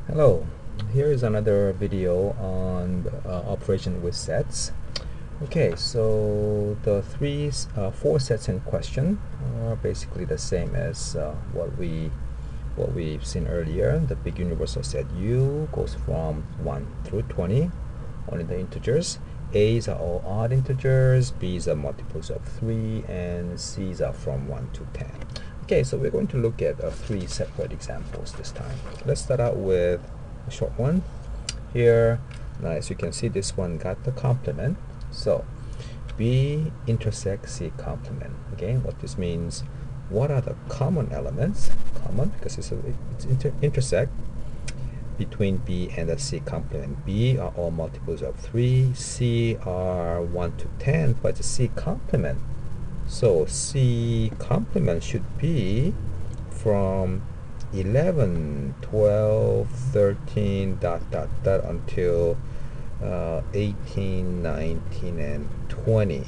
Hello, here is another video on operation with sets. Okay, so the four sets in question are basically the same as what we've seen earlier. The big universal set U goes from 1 through 20, only the integers. A's are all odd integers, B's are multiples of 3, and C's are from 1 to 10. Okay, so we're going to look at three separate examples this time. Let's start out with a short one. Here, now as you can see, this one got the complement. So, B intersects C complement. Again, what this means, what are the common elements? Common, because it's intersect between B and the C complement. B are all multiples of 3, C are 1 to 10, but the C complement. So C complement should be from 11, 12, 13, until 18, 19, and 20.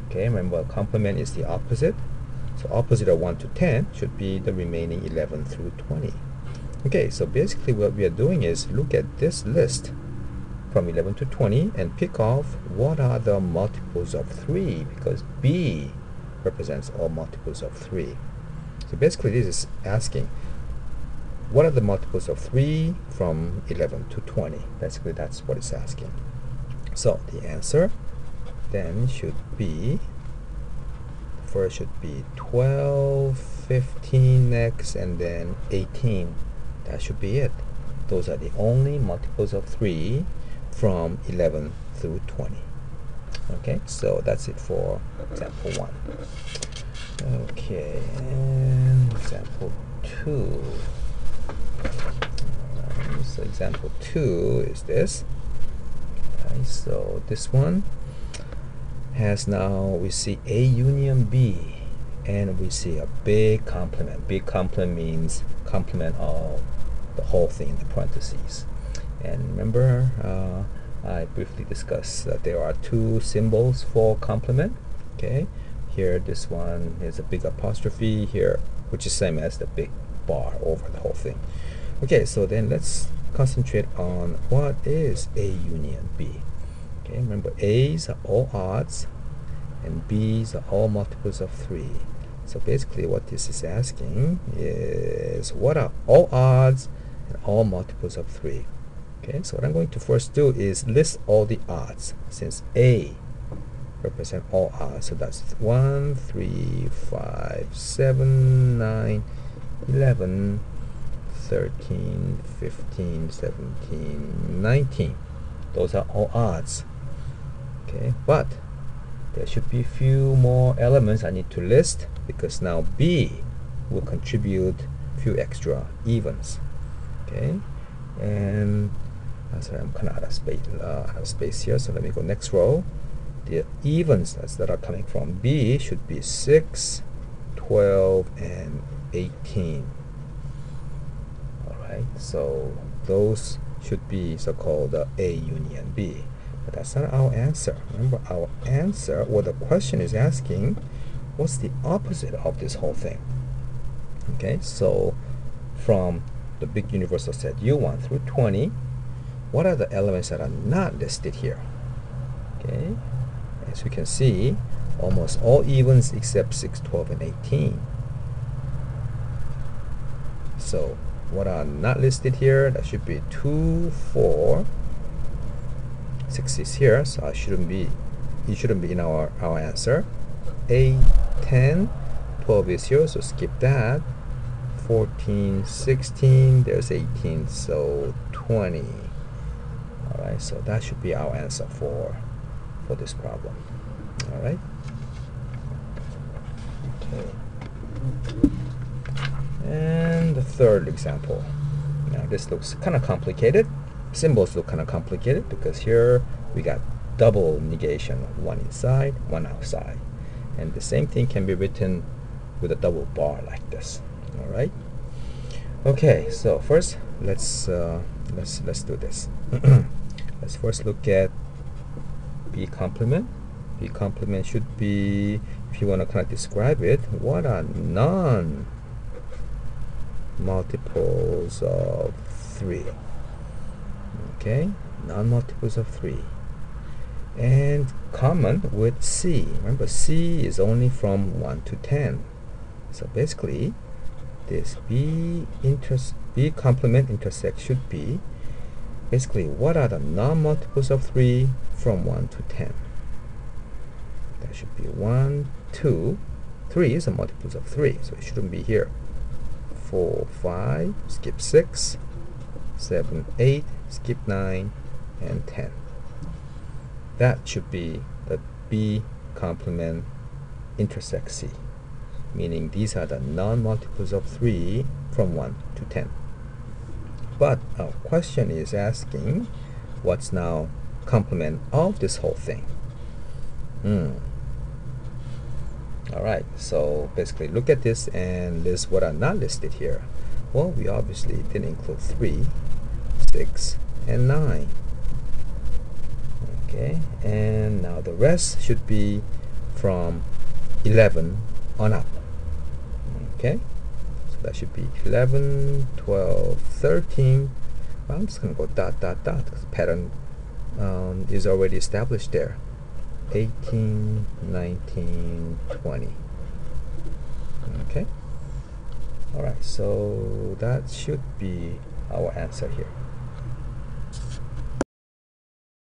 Okay, remember complement is the opposite. So opposite of 1 to 10 should be the remaining 11 through 20. Okay, so basically what we are doing is look at this list from 11 to 20 and pick off what are the multiples of 3, because B represents all multiples of 3. So basically this is asking what are the multiples of 3 from 11 to 20. Basically that's what it's asking. So the answer then should be, first should be 12, 15x, and then 18. That should be it. Those are the only multiples of 3 from 11 through 20. Okay, so that's it for example 1. Okay, and example 2. So example 2 is this. Okay, so this one has, now we see A union B, and we see a big complement. Big complement means complement of the whole thing in the parentheses. And remember, I briefly discussed that there are two symbols for complement. Okay, here this one is a big apostrophe here, which is same as the big bar over the whole thing. Okay, so then let's concentrate on what is A union B. Okay, remember A's are all odds and B's are all multiples of 3. So basically what this is asking is what are all odds and all multiples of 3. Okay, so what I'm going to first do is list all the odds, since A represent all odds. So that's 1, 3, 5, 7, 9, 11, 13, 15, 17, 19. Those are all odds. Okay, but there should be a few more elements I need to list, because now B will contribute a few extra evens. Okay, and sorry, I'm kind of out of space here, so let me go next row. The evens that are coming from B should be 6, 12, and 18. Alright, so those should be so-called A union B. But that's not our answer. Remember, our answer, or the question is asking, what's the opposite of this whole thing? Okay, so from the big universal set U1 through 20, what are the elements that are not listed here? Okay, as you can see, almost all evens except 6, 12, and 18. So what are not listed here? That should be 2, 4, 6 is here, so it shouldn't be in our answer. 8, 10, 12 is here, so skip that. 14, 16, there's 18, so 20. Alright, so that should be our answer for this problem. Alright. Okay. And the third example. Now this looks kind of complicated. Symbols look kind of complicated because here we got double negation, one inside, one outside. And the same thing can be written with a double bar like this. Alright. Okay, so first let's do this. Let's first look at B complement. B complement should be, if you want to kind of describe it, what are non multiples of 3. Okay, non-multiples of 3. And common with C. Remember, C is only from 1 to 10. So basically, this B complement intersect should be basically what are the non-multiples of 3 from 1 to 10. That should be 1, 2, 3 is a multiples of 3, so it shouldn't be here. 4, 5, skip 6, 7, 8, skip 9, and 10. That should be the B complement intersect C, meaning these are the non-multiples of 3 from 1 to 10. But our question is asking, what's now complement of this whole thing? Alright, so basically look at this and list what are not listed here. Well, we obviously didn't include 3, 6, and 9. Okay, and now the rest should be from 11 on up. Okay, so that should be 11, 12, 13. Well, I'm just going to go dot, dot, dot, because the pattern is already established there. 18, 19, 20. Okay, alright, so that should be our answer here.